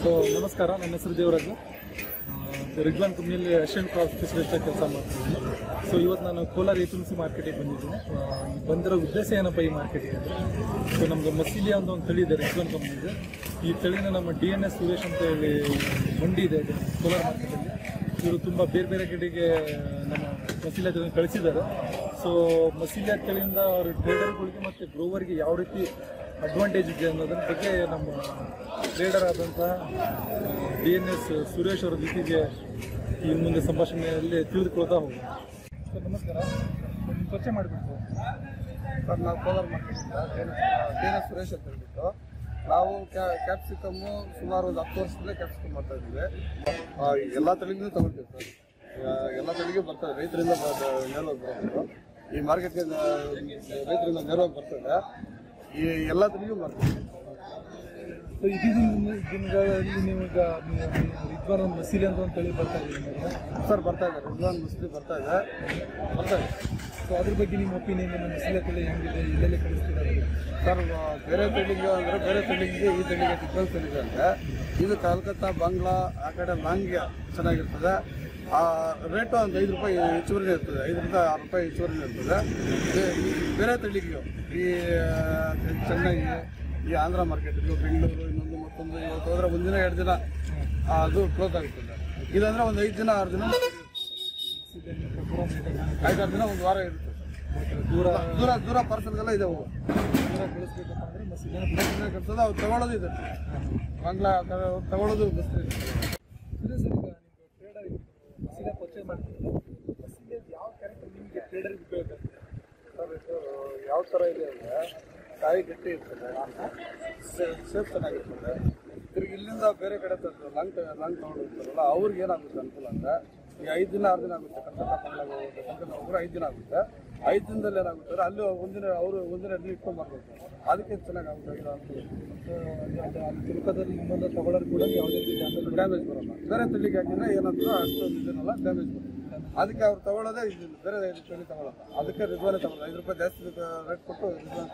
So ನಮಸ್ಕಾರ, ನನ್ನ ಹೆಸರು ದೇವರಾಜು. ರಿಗ್ವಾನ್ ಕಂಪ್ನಿಯಲ್ಲಿ ಅಸಿಸ್ಟೆಂಟ್ ಕ್ರಾಪ್ ಸ್ಪೆಷಲಿಸ್ಟ್ ಆಗಿ ಕೆಲಸ ಮಾಡ್ತಿದ್ದೀನಿ. ಸೊ ಇವತ್ತು ನಾನು ಕೋಲಾರ APMC ಮಾರ್ಕೆಟಿಗೆ ಬಂದಿದ್ದೀನಿ. ಬಂದಿರೋ ಉದ್ದೇಶ ಏನಪ್ಪ ಈ ಮಾರ್ಕೆಟಿಗೆ ಅಂದರೆ, ಸೊ ನಮ್ಗೆ ಮಸೀಲಿಯಾ ಅಂತ ಒಂದು ತಳಿ ಇದೆ ರಿಗ್ವಾನ್ ಕಂಪ್ನಿಗೆ. ಈ ತಳಿನ ನಮ್ಮ DNS ಸುರೇಶ್ ಅಂತ ಹೇಳಿ ಮಂಡಿ ಇದೆ ಕೋಲಾರ ಮಾರ್ಕೆಟಲ್ಲಿ. ಇವರು ತುಂಬ ಬೇರೆ ಬೇರೆ ಕಡೆಗೆ ನಮ್ಮ ಮಸೀಲಿಯಾ ತಳಿನ ಕಳಿಸಿದ್ದಾರೆ. ಸೊ ಮಸೀಲಿಯಾ ತಳಿಯಿಂದ ಅವರು ಟ್ರೇಡರ್ಗಳಿಗೆ ಮತ್ತು ಗ್ರೋವರ್ಗೆ ಯಾವ ರೀತಿ ಅಡ್ವಾಂಟೇಜ್ ಇದೆ ಅನ್ನೋದ್ರ ಬಗ್ಗೆ ನಮ್ಮ ಟ್ರೇಡರ್ ಆದಂಥ DNS ಸುರೇಶ್ ಅವರ ಜೊತೆಗೆ ಈ ಮುಂದೆ ಸಂಭಾಷಣೆಯಲ್ಲಿ ತಿಳಿದುಕೊಳ್ತಾ ಹೋಗೋಣ. ಸರ್ ನಮಸ್ಕಾರ, ನಿಮ್ಮ ಪರಿಚಯ ಮಾಡಿಬಿಟ್ಟು. ಸರ್ ನಾವು ಕೋಲಾರ ಮಾರ್ಕೆಟಿಂದ DNS ಸುರೇಶ್ ಅಂತ ಹೇಳ್ಬಿಟ್ಟು ನಾವು ಕ್ಯಾಪ್ಸಿಕಮ್ಮು ಸುಮಾರು ಒಂದು 10 ವರ್ಷದಿಂದ ಕ್ಯಾಪ್ಸಿಕಮ್ ಮಾಡ್ತಾ ಇದ್ದೀವಿ. ಎಲ್ಲ ತಳಿಗೂ ತಗೊಳ್ತೀವಿ ಸರ್. ಎಲ್ಲ ತಳಿಗೂ ಬರ್ತದೆ, ರೈತರಿಂದ ನೇರವಾಗಿ ಬರೋದು. ಈ ಮಾರ್ಕೆಟ್ಗೆ ರೈತರಿಂದ ನೇರವಾಗಿ ಬರ್ತದೆ. ಈ ಎಲ್ಲ ತಳಿಗೂ ಮಾಡ್ತೀವಿ. ಸೊ ಇದೀಗ ದಿನಗಳಲ್ಲಿ ನೀವು ಈಗ ರಿಗ್ವಾನ್ ಮಸೀಲಿ ಅಂತ ಒಂದು ತಳಿ ಬರ್ತಾ ಇದೆ ಸರ್, ಬರ್ತಾ ಇದೆ. ರಿಗ್ವಾನ್ ಮಸೀಲಿ ಬರ್ತಾ ಇದೆ. ಸೊ ಅದ್ರ ಬಗ್ಗೆ ನಿಮ್ಮ ಒಪಿನಿಯನ್, ನಿಮ್ಮ ಮಸೀಲಿ ತಳಿ ಹೆಂಗಿದೆ, ಇಲ್ಲೆಲ್ಲಿ ಕಳಿಸ್ತಿದ್ದಾರೆ ಸರ್? ಬೇರೆ ತಳಿಗೆ ಅಂದರೆ ಬೇರೆ ತಳಿಗೆ ಈ ತಳಿಗೆ ಡಿಫ್ರೆನ್ಸ್ ಏನಿದೆ ಅಂದರೆ, ಇದು ಕಲ್ಕತ್ತಾ, ಬಾಂಗ್ಲಾ ಆ ಕಡೆ ಲಾಂಗ್ಗೆ ಚೆನ್ನಾಗಿರ್ತದೆ. ರೇಟು ಒಂದು 5 ರೂಪಾಯಿ ಹೆಚ್ಚುವರಿನೇ ಇರ್ತದೆ, 5 ರಿಂದ 6 ರೂಪಾಯಿ ಹೆಚ್ಚುವರಿನೇ ಇರ್ತದೆ. ಬೇರೆ ತಳಿಗೆ ಈ ಚೆನ್ನೈ, ಈ ಆಂಧ್ರ ಮಾರ್ಕೆಟಿಗೂ, ಬೆಂಗಳೂರು, ಇನ್ನೊಂದು ಮತ್ತೊಂದು ಇವತ್ತು ಹೋದ್ರೆ ಒಂದಿನ 2 ದಿನ ಅದು ಕ್ಲೋಸ್ ಆಗುತ್ತದೆ. ಇದಂದರೆ ಒಂದು 5 ದಿನ 6 ದಿನ 5-6 ದಿನ, ಒಂದು ವಾರ ಇರುತ್ತೆ. ದೂರ ದೂರ ಪಾರ್ಸಲ್ಗೆಲ್ಲ ಇದೆ. ದೂರ ಕಳಿಸ್ಬೇಕಪ್ಪ ಅಂದರೆ ಮಸೀಲಿ ಕಳ್ಸೋದು ಅವ್ರು ತಗೊಳ್ಳೋದು ಇದೆ. ಬಾಂಗ್ಲಾ ತಗೊಳ್ಳೋದು ಬಸ್ ಇದೆ. ಸರ್, ಈಗ ನೀವು ಟ್ರೇಡರ್ ಮಸೀಲಿ ಪರ್ಚೇಸ್ ಮಾಡ್ತಿದ್ದೀರಾ, ಮಸೀಲಿ ಯಾವ ಕ್ಯಾರೆಕ್ಟರ್ ನಿಮಗೆ ಟ್ರೇಡರ್ಗೆ ಉಪಯೋಗ ಆಗ್ತದೆ? ಸರ್, ಇದು ಯಾವ ಥರ ಇದೆ ಅಂದರೆ, ಕಾಯಿ ಗಟ್ಟಿ ಇರ್ತದೆ, ಶೇಪ್ ಚೆನ್ನಾಗಿರ್ತದೆ. ತಿರುಗಿ ಇಲ್ಲಿಂದ ಬೇರೆ ಕಡೆ ಲಾಂಗ್ ತಗೊಂಡು ಹೋಗ್ತಾರಲ್ಲ, ಅವ್ರಿಗೆ ಏನಾಗುತ್ತೆ ಅನುಕೂಲ ಅಂದರೆ, ಈಗ 5 ದಿನ 6 ದಿನ ಆಗುತ್ತೆ. ಕಲ್ಕತ್ತಾ ಬಾಂಗ್ಲಾಗ ಹೋಗುತ್ತೆ, ಕಲ್ಕತ್ತಾ ಹೋಗ್ರೆ 5 ದಿನ ಆಗುತ್ತೆ. 5 ದಿನದಲ್ಲಿ ಏನಾಗುತ್ತೆ ಅಂದರೆ, ಅಲ್ಲಿ ಒಂದಿನ ಅಲ್ಲಿ ಇಟ್ಕೊಂಡು ಮಾಡ್ಬೇಕು. ಅದಕ್ಕೆ ಚೆನ್ನಾಗಾಗುತ್ತೆ. ಇದು ಅನುಕೂಲ. ಅಲ್ಲಿ ತಿರುಪದಲ್ಲಿ ನಿಮ್ಮನ್ನು ತಗೊಳ್ಳೋರು ಕೂಡ ಯಾವುದೇ ರೀತಿ ಡ್ಯಾಮೇಜ್ ಬರೋಲ್ಲ. ಬೇರೆ ತಳಿಗೆ ಹಾಕಿದ್ರೆ ಏನಾದರೂ ಅಷ್ಟೊಂದು ಇದನ್ನೆಲ್ಲ ಡ್ಯಾಮೇಜ್ ಬರುತ್ತೆ. ಅದಕ್ಕೆ ಅವ್ರು ತಗೊಳ್ಳೋದೇ ಇದು, ಬೇರೆ ತಳಿ ತಗೊಳ್ಳೋಲ್ಲ. ಅದಕ್ಕೆ ರಿಜ್ವಾನೇ ತಗೊಳ್ಳೋದು. 5 ರೂಪಾಯಿ ಜಾಸ್ತಿ ರೇಟ್ ಕೊಟ್ಟು ರಿಜ್ವಾನ್.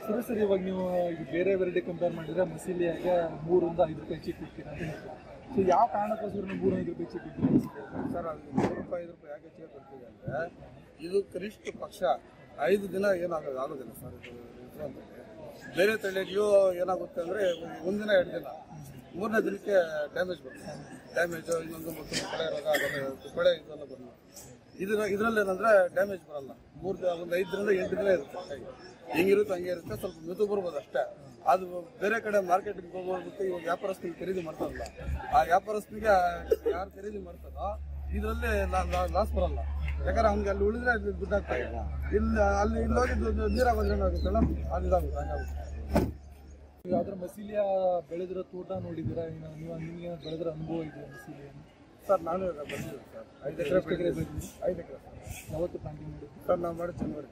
ಸರಿ ಸರ್, ಇವಾಗ ನೀವು ಈಗ ಬೇರೆ ವೆರೈಟಿ ಕಂಪೇರ್ ಮಾಡಿದರೆ ಮಸೀಲಿಯಾಗೆ 3 ರಿಂದ 5 ರೂಪಾಯಿ ಹೆಚ್ಚಿಗೆ ಕೊಡ್ತೀರಾ. ಸೊ ಯಾವ ಕಾರಣಕ್ಕೋಸ್ಕರ ನೀವು 3 5 ರೂಪಾಯಿ ಹೆಚ್ಚಿಗೆ ಕೊಡ್ತೀರಾ ಸರ್? ಅದು 3 ರೂಪಾಯಿ 5 ರೂಪಾಯಿ ಯಾಕೆ ಹೆಚ್ಚಿಗೆ ಕೊಡ್ತೀವಿ ಅಂದರೆ, ಇದು ಕನಿಷ್ಠ ಪಕ್ಷ 5 ದಿನ ಆಗೋದಿಲ್ಲ ಸರ್. ಇದು ರಿಜ್ವಾನ್ ಬೇರೆ ತಳಿಗೂ ಏನಾಗುತ್ತೆ ಅಂದರೆ, ಒಂದಿನ 2 ದಿನ, 3ನೇ ದಿನಕ್ಕೆ ಡ್ಯಾಮೇಜ್ ಬರುತ್ತೆ. ಡ್ಯಾಮೇಜು, ಇನ್ನೊಂದು ಮತ್ತೊಂದು ಕೊಳೆ ರೋಗ, ಕೊಳೆ ಇದೆಲ್ಲ ಬರಲ್ಲ. ಇದರಲ್ಲಿ ಏನಂದರೆ ಡ್ಯಾಮೇಜ್ ಬರಲ್ಲ. ಒಂದು 5 ರಿಂದ 8 ದಿನ ಇರುತ್ತೆ. ಹೆಂಗಿರುತ್ತೆ ಹಂಗೆ ಇರುತ್ತೆ. ಸ್ವಲ್ಪ ಮೆದು ಬರ್ಬೋದು ಅಷ್ಟೇ. ಅದು ಬೇರೆ ಕಡೆ ಮಾರ್ಕೆಟಿಗೆ ಹೋಗೋದಕ್ಕೆ ಇವಾಗ ವ್ಯಾಪಾರಸ್ಥನಿಗೆ ಖರೀದಿ ಮಾಡ್ತಾರಲ್ಲ, ಆ ವ್ಯಾಪಾರಸ್ಥನಿಗೆ ಯಾರು ಖರೀದಿ ಮಾಡ್ತಾರೋ ಇದರಲ್ಲಿ ಲಾಸ್ ಬರಲ್ಲ. ಯಾಕಂದ್ರೆ ಅವ್ನಿಗೆ ಅಲ್ಲಿ ಉಳಿದ್ರೆ ದುಡ್ಡು ಆಗ್ತಾ ಇಲ್ಲ. ಅಲ್ಲಿ ಹೋಗಿ ನೀರಾಗೋದ್ರೆ ಏನಾಗುತ್ತಲ್ಲ, ಅದು ಇದಾಗುತ್ತೆ, ಹಂಗಾಗುತ್ತೆ. ಯಾವ್ದಾರ ಮಸೀಲಿಯಾ ಬೆಳೆದಿರೋ ತೋಟ ನೋಡಿದ್ದೀರಾ? ನೀವು ನಿಮಗೆ ಬೆಳೆದಿರೋ ಅನುಭವ ಇದೆ ಮಸೀಲಿಯನ್ನು? ಸರ್, ನಾನು ಬಂದಿದ್ದೀನಿ ಸರ್. 5 ಎಕರೆ ಬೆಳೆದಿದ್ದೀನಿ. 5 ಎಕರೆ ಯಾವತ್ತು ಪ್ಲಾಂಟಿಂಗ್ ಮಾಡಿದ್ವಿ ಸರ್? ನಾವು ಮಾಡಿ ಜನವರಿ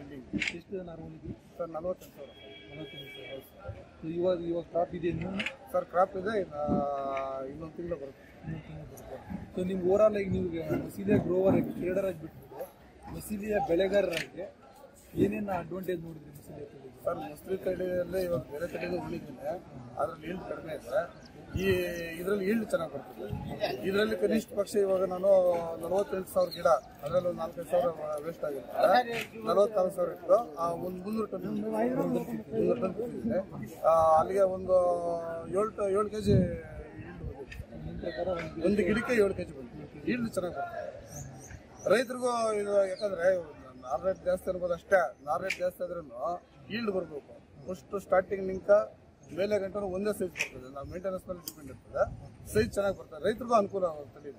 ಎಂಡಿಂಗ್. ಎಷ್ಟು ಜನ ಹೋಗಿದ್ವಿ ಸರ್? 48,000. 48,000. ಇವಾಗ ಕ್ರಾಪ್ ಇದೆ ನೀವು? ಸರ್, ಕ್ರಾಪ್ ಇದೆ. ಇನ್ನೊಂದು ತಿಂಗಳು ಬರುತ್ತೆ. ಸೊ ನಿಮ್ಗೆ ಓವರಾಲ್ ಆಗಿ ನೀವು ಮಸೀಲಿಯಾ ಗ್ರೋವರ್ ಆಗಿ, ಟ್ರೇಡರ್ ಆಗಿ ಬಿಟ್ಬಿಟ್ಟು ಮಸೀಲಿಯಾ ಬೆಳೆಗಾರರಾಗಿ ಏನೇನು ಅಡ್ವಾಂಟೇಜ್ ನೋಡಿದ್ರಿ ಮಸೀಲಿಯಾ ತಳಿಗೆ? ಸರ್, ಮಸೀಲಿ ತಳಿಯಲ್ಲೇ ಇವಾಗ ಬೇರೆ ತಳಿಗೂ ಉಳಿದಿದೆ. ಅದರಲ್ಲಿ ಈಲ್ಡ್ ಕಡಿಮೆ ಇದೆ. ಇದರಲ್ಲಿ ಈಲ್ಡ್ ಚೆನ್ನಾಗಿ ಬರ್ತದೆ. ಇದರಲ್ಲಿ ಕನಿಷ್ಠ ಪಕ್ಷ ಇವಾಗ ನಾನು 48,000 ಗಿಡ, ಅದರಲ್ಲಿ ಒಂದು 4,500 ವೇಸ್ಟ್ ಆಗಿರುತ್ತೆ. 44,000 ಇತ್ತು. ಒಂದು 300 ಟನ್ ಇದೆ. ಅಲ್ಲಿಗೆ ಒಂದು 7 kg ಒಂದು ಗಿಡಕ್ಕೆ 7 kg ಬಂದಿದೆ. ಈಲ್ಡ್ ಚೆನ್ನಾಗಿ ಬರ್ತದೆ. ರೈತರಿಗೂ ಇದು, ಯಾಕಂದ್ರೆ ನಾರ್ ರೇಟ್ ಜಾಸ್ತಿ ಅನ್ಬೋದು ಅಷ್ಟೇ. ನಾರ್ ರೇಟ್ ಜಾಸ್ತಿ ಆದ್ರೂ ಈಲ್ಡ್ ಬರಬೇಕು. ಫಸ್ಟ್ ಸ್ಟಾರ್ಟಿಂಗ್ ನಿಂಕ ಮೇಲೆ ಗಂಟೆ ಒಂದೇ ಸೈಜ್ ಬರ್ತದೆ. ನಾವು ಮೇಂಟೆನೆನ್ಸ್ ಮೇಲೆ ಡಿಪೆಂಡ್ ಇರ್ತದೆ. ಸೈಜ್ ಚೆನ್ನಾಗಿ ಬರ್ತದೆ, ರೈತರಿಗೂ ಅನುಕೂಲ ಆಗುತ್ತೆ.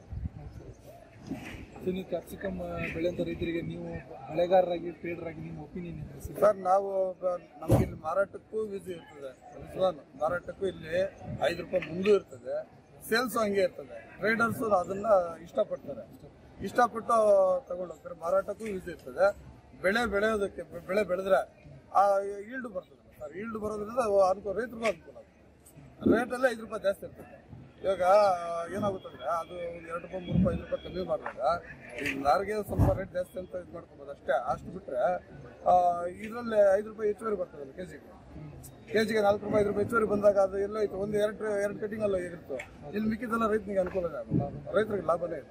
ಸೊ ನೀವು ಕ್ಯಾಪ್ಸಿಕಮ್ ಬೆಳೆಯಂಥ ರೈತರಿಗೆ ನೀವು ಬೆಳೆಗಾರರಾಗಿ, ಟ್ರೇಡರ್ ಆಗಿ ನಿಮ್ಮ ಒಪಿನಿಯನ್ ಇದೆ ಸರ್? ನಾವು ನಮ್ಗೆ ಇಲ್ಲಿ ಮಾರಾಟಕ್ಕೂ ವಿಸಿ ಇರ್ತದೆ. ರಿಜ್ವಾನ್ ಮಾರಾಟಕ್ಕೂ ಇಲ್ಲಿ 5 ರೂಪಾಯಿ ಮುಂದೂ ಇರ್ತದೆ, ಸೇಲ್ಸು ಹಂಗೆ ಇರ್ತದೆ. ಟ್ರೇಡರ್ಸು ಅದನ್ನ ಇಷ್ಟಪಡ್ತಾರೆ, ಇಷ್ಟಪಟ್ಟು ತಗೊಂಡು ಹೋಗ್ತಾರೆ. ಮಾರಾಟಕ್ಕೂ ಯೂಸ್ ಇರ್ತದೆ. ಬೆಳೆಯೋದಕ್ಕೆ ಬೆಳೆ ಬೆಳೆದ್ರೆ ಈಲ್ಡ್ ಬರ್ತದೆ ಸರ್. ಈಲ್ಡ್ ಬರೋದ್ರಿಂದ ಅನುಕೂಲ, ರೈತರಿಗೂ ಅನುಕೂಲ ಆಗುತ್ತೆ. ರೇಟಲ್ಲೇ 5 ರೂಪಾಯಿ ಜಾಸ್ತಿ ಇರ್ತದೆ. ಇವಾಗ ಏನಾಗುತ್ತೆ ಅಂದರೆ, ಅದು 2 ರೂಪಾಯಿ 3 ರೂಪಾಯಿ 5 ರೂಪಾಯಿ ಕಮ್ಮಿ ಮಾಡಿದಾಗ ಈಗ ನಾರಿಗೆ ಸ್ವಲ್ಪ ರೇಟ್ ಜಾಸ್ತಿ ಅಂತ ಇದು ಮಾಡ್ಕೊಬೋದು ಅಷ್ಟೇ. ಅಷ್ಟು ಬಿಟ್ಟರೆ ಇದರಲ್ಲಿ 5 ರೂಪಾಯಿ ಹೆಚ್ಚುವರಿ ಬರ್ತದಲ್ಲ ಕೆಜಿಗೆ. ಕೆಜಿಗೆ 4 ರೂಪಾಯಿ 5 ರೂಪಾಯಿ ಹೆಚ್ಚುವರಿ ಬಂದಾಗ ಅದು ಎಲ್ಲೋ ಇತ್ತು, ಒಂದು ಎರಡು ಕಟಿಂಗ್ ಅಲ್ಲ ಇರುತ್ತೆ. ಇಲ್ಲಿ ಮಿಕ್ಕಿದೆಲ್ಲ ರೈತನಿಗೆ ಅನುಕೂಲ ಆಗುತ್ತೆ, ರೈತರಿಗೆ ಲಾಭನೇ ಇದೆ.